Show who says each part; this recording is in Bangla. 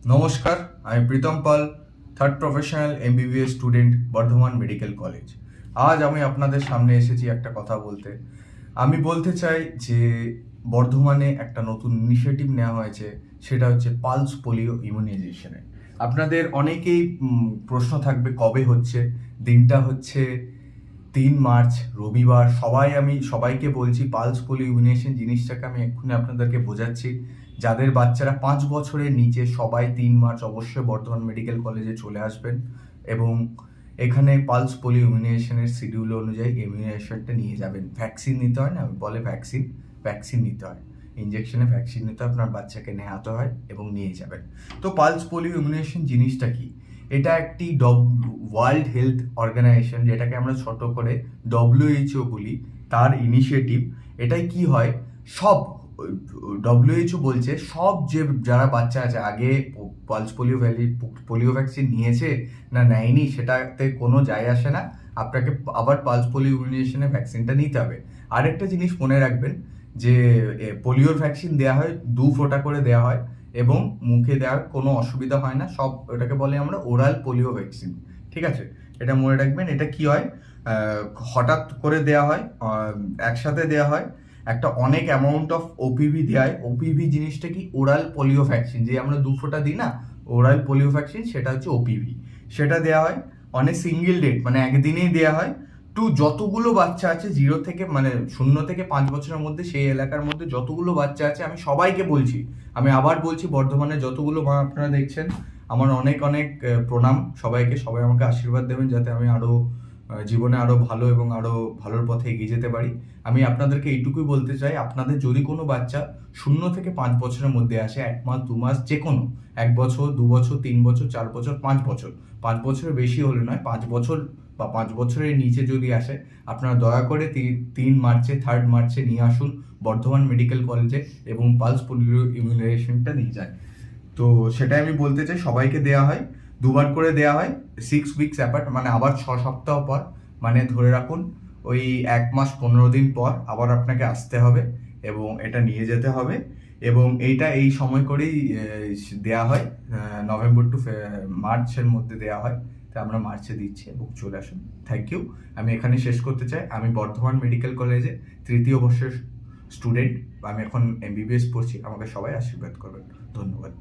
Speaker 1: নমস্কার, আমি Pritam Pal, third professional MBBS student, Bardhaman medical college. আজ আমি আপনাদের সামনে এসেছি একটা কথা বলতে। আমি বলতে চাই যে বর্ধমানে একটা নতুন ইনিশিয়েটিভ নেওয়া হয়েছে, সেটা হচ্ছে পালস পোলিও ইমিউনাইজেশনের। আপনাদের অনেকেই প্রশ্ন থাকবে কবে হচ্ছে। দিনটা হচ্ছে 3 মার্চ, রবিবার। আমি সবাইকে বলছি পালস পোলিও ইমিউনাইজেশন জিনিসটাকে আমি এক্ষুনি আপনাদেরকে বোঝাচ্ছি। যাদের বাচ্চারা 5 বছরের নিচে সবাই 3 মার্চ অবশ্যই বর্ধমান মেডিকেল কলেজে চলে আসবেন এবং এখানে পালস পোলিও ইমিউনাইজেশনের শিডিউল অনুযায়ী ইমিউনাইজেশনটা নিয়ে যাবেন। ভ্যাকসিন নিতে হয় না, বলে ভ্যাকসিন নিতে হয়, ইঞ্জেকশনে ভ্যাকসিন নিতে হয়, আপনার বাচ্চাকে নেওয়াতে হয় এবং নিয়ে যাবেন। তো পালস পোলিও ইমিউনাইজেশন জিনিসটা কি? এটা একটি ওয়ার্ল্ড হেলথ অর্গানাইজেশন, যেটাকে আমরা ছোট করে WHO বলি, তার ইনিশিয়েটিভ। এটাই কি হয়, সব WHO বলছে সব যারা বাচ্চা আছে আগে পালস পোলিও ভ্যাকসিন নিয়েছে না নেয়নি সেটাতে কোনো যায় আসে না, আপনাকে আবার পালস পোলিও ইমিউনাইজেশনের ভ্যাকসিনটা নিতে হবে। আরেকটা জিনিস মনে রাখবেন যে পোলিওর ভ্যাকসিন দেওয়া হয় 2 ফোঁটা করে দেওয়া হয় এবং মুখে দেওয়ার কোনো অসুবিধা হয় না। সব এটাকে বলে আমরা ওরাল পোলিও ভ্যাকসিন, ঠিক আছে? এটা মনে রাখবেন। এটা কি হয়, হঠাৎ করে দেওয়া হয়, একসাথে দেওয়া হয়, একটা অনেক অ্যামাউন্ট অফ ওপিভি দেওয়া হয়। ওপিভি জিনিসটা কি, ওরাল পোলিও ভ্যাকসিন, যে আমরা 2 ফোঁটা দিই না, ওরাল পোলিও ভ্যাকসিন, সেটা হচ্ছে ওপিভি। সেটা দেওয়া হয় অনেক সিঙ্গেল ডেট, মানে একদিনেই দেওয়া হয়। যতগুলো বাচ্চা আছে 0 থেকে 5 বছরের মধ্যে, সেই এলাকার মধ্যে যতগুলো বাচ্চা আছে, আমি সবাইকে বলছি, আমি আবার বলছি, বর্ধমানে যতগুলো মা আপনারা দেখছেন, আমার অনেক অনেক প্রণাম সবাইকে। সবাই আমাকে আশীর্বাদ দেবেন যাতে আমি আরও জীবনে আরও ভালো এবং আরও ভালোর পথে এগিয়ে যেতে পারি। আমি আপনাদেরকে এইটুকুই বলতে চাই, আপনাদের যদি কোনো বাচ্চা 0 থেকে 5 বছরের মধ্যে আসে, 1 মাস 2 মাস, যে কোনো 1 বছর 2 বছর 3 বছর 4 বছর 5 বছর, 5 বছরের বেশি হলে নয়, 5 বছর বা 5 বছরের নিচে যদি আসে, আপনারা দয়া করে 3 মার্চে 3 মার্চে নিয়ে আসুন বর্ধমান মেডিকেল কলেজে এবং পালস পোলিও ইমিউনাইজেশনটা নিয়ে যান। তো সেটাই আমি বলতে চাই, সবাইকে দেওয়া হয়, 2বার করে দেওয়া হয়, 6 উইকস অ্যাপার্ট, মানে আবার 6 সপ্তাহ পর, মানে ধরে রাখুন ওই 1 মাস 15 দিন পর আবার আপনাকে আসতে হবে এবং এটা নিয়ে যেতে হবে। এবং এই সময় করেই দেওয়া হয়, নভেম্বর টু মার্চের মধ্যে দেওয়া হয়। তো আমরা মার্চে দিচ্ছি এবং চলে আসুন। Thank you. আমি এখানে শেষ করতে চাই। আমি বর্ধমান মেডিকেল কলেজে 3য় বর্ষের স্টুডেন্ট, আমি এখন এমবিবিএস পড়ছি। আমাকে সবাই আশীর্বাদ করবেন। ধন্যবাদ।